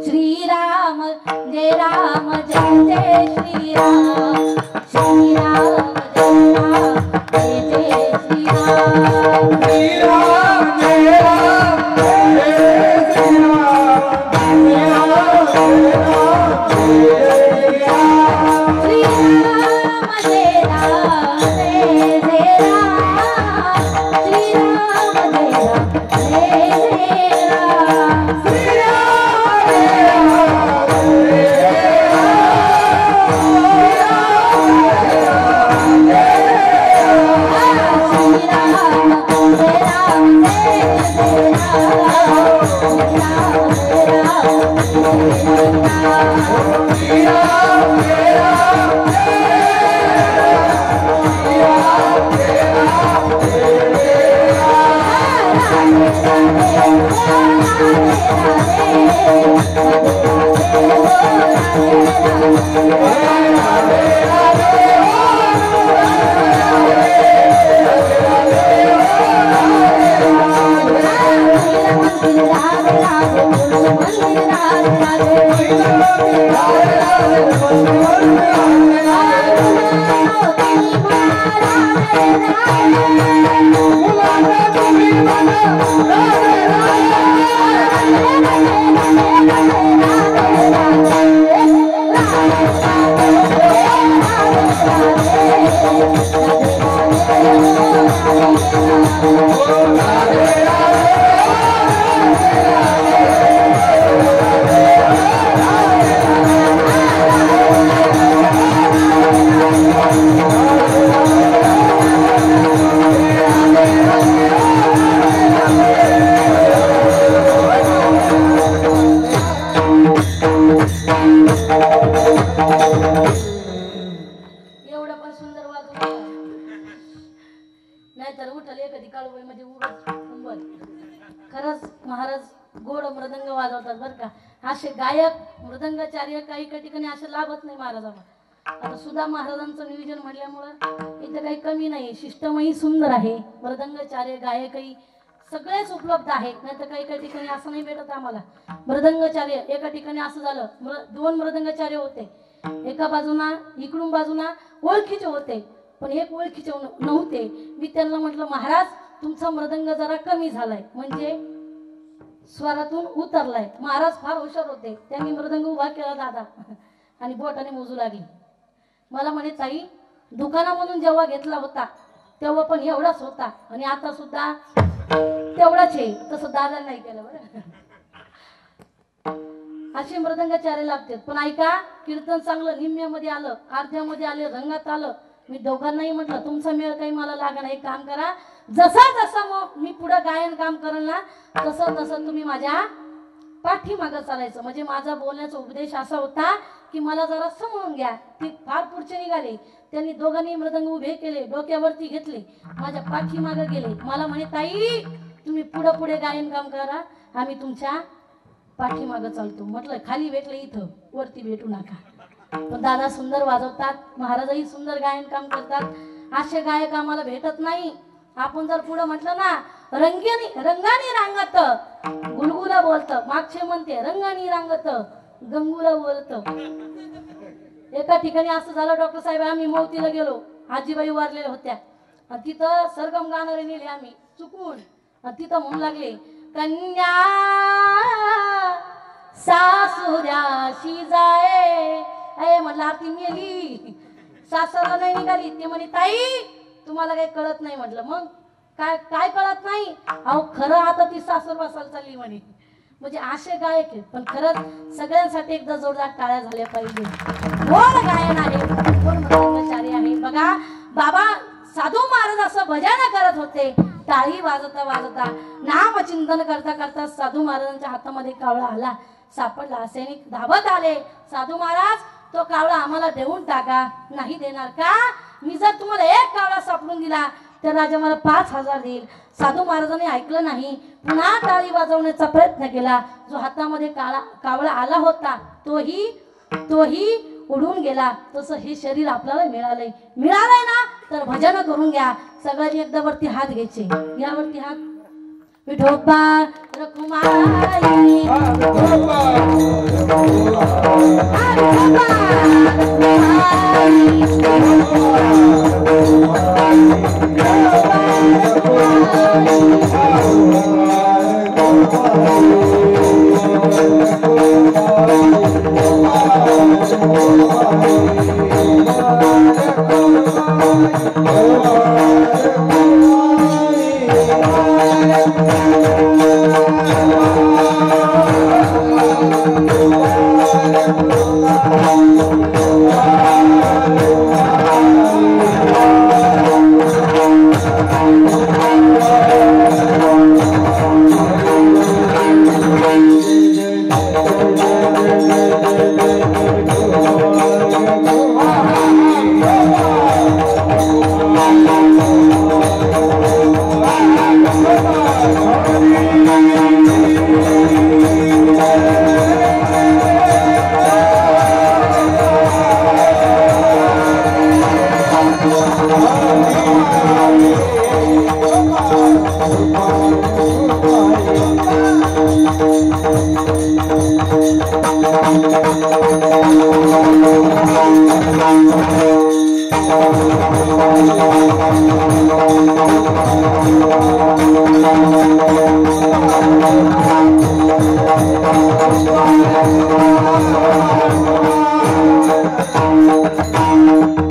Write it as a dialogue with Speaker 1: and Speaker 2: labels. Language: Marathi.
Speaker 1: श्रीराम जय राम जय जय श्रीराम श्रीराम जय राम जय जय श्रीराम
Speaker 2: श्रीराम जय राम जय श्रीराम श्रीराम जय राम जय राम
Speaker 1: श्रीराम जय राम जय जय राम श्रीराम जय राम जय जय राम काही ठिकाणी असं लाभत नाही महाराजांना. आता सुद्धा महाराजांचं नियोजन म्हटल्यामुळं इथं काही कमी नाही. शिष्टमही सुंदर आहे, मृदंगाचार्य गायकही सगळेच उपलब्ध आहेत. नाही तर काही ठिकाणी असं नाही भेटत आम्हाला. मृदंगाचार्य एका ठिकाणी असं झालं, दोन मृदंगाचार्य होते. एका बाजूला इकडून बाजूला ओळखीचे होते, पण एक ओळखीचे नव्हते. मी त्यांना म्हटलं महाराज तुमचा मृदंग जरा कमी झालाय, म्हणजे स्वरातून उतरलाय. महाराज फार हुशार होते, त्यांनी मृदंग उभा केला दादा आणि बोटाने मोजू लागले. मला म्हणे ताई दुकानामधून जेव्हा घेतला होता तेव्हा पण एवढाच होता आणि आता सुद्धा तेवढाच आहे. तसं दादा नाही केलं बरं. असे मृदंगाचार्य लागतात. पण ऐका, कीर्तन चांगलं निम्म्यामध्ये आलं, अर्ध्यामध्ये आले, रंगात आलं. मी दोघांनाही म्हटलं तुमचा मेळ काही मला लागणार. एक काम करा, जसा जसा मग मी पुढे गायन काम करेल ना तसं तसं तुम्ही माझ्या पाठीमागं चालायचं. म्हणजे माझा बोलण्याचा उपदेश असा होता की मला जरा समजून घ्या. ती फार पुढचे निघाले. त्यांनी दोघांनी मृदंग उभे केले, डोक्यावरती घेतले, माझ्या पाठीमागं गेले. मला म्हणे ताई तुम्ही पुढे पुढे गायन काम करा, आम्ही तुमच्या पाठीमागं चालतो. म्हटलं खाली भेटलं इथं, वरती भेटू नका. पण दादा सुंदर वाजवतात, महाराजही सुंदर गायन काम करतात. असे गायक आम्हाला भेटत नाही. आपण जर पुढे म्हटलं ना रंगानी रांगत गुलगुला बोलत, मागचे म्हणते रंगानी रांगत गंगुला बोलत. एका ठिकाणी असं झालं डॉक्टर साहेब, आम्ही मौतीला गेलो, आजीबाई वारलेल्या होत्या. तिथं सरगम गाणारे नेले आम्ही चुकून. तिथं म्हणू लागले कन्या सासुऱ्याशी जाय. अरे म्हटलं आरती मेली, सासरला नाही निघाली. ते म्हणे ताई तुम्हाला काही कळत नाही. म्हटलं मग काय काय कळत नाही? अहो खरं आता ती सासर बसायला चालली म्हणे. म्हणजे असे गायक आहेत. पण खरंच सगळ्यांसाठी एकदा जोरदार टाळ्या झाल्या पाहिजे. कोण गायन आहे, कोण मृदंगाचार्य आहे. बघा बाबा साधू महाराज असं भजन करत होते, टाळी वाजता वाजता नाम चिंतन करता करता साधू महाराजांच्या हातामध्ये कावळा आला, सापडला. सैनिक धावत आले, साधू महाराज तो कावळा आम्हाला देऊन टाका. नाही देणार का? मी जर तुम्हाला एक कावळा सापडून दिला तर राजा मला 5000 देईल. साधू महाराजांनी ऐकलं नाही, पुन्हा टाळी वाजवण्याचा प्रयत्न केला. जो हातामध्ये कावळा आला होता तोही उडून गेला. तसं हे शरीर आपल्याला मिळालंय ना, तर भजन करून घ्या. सगळ्यांनी एकदा वरती हात घ्यायचे. यावरती हात. Vithoba Rakhumai
Speaker 2: Thank you.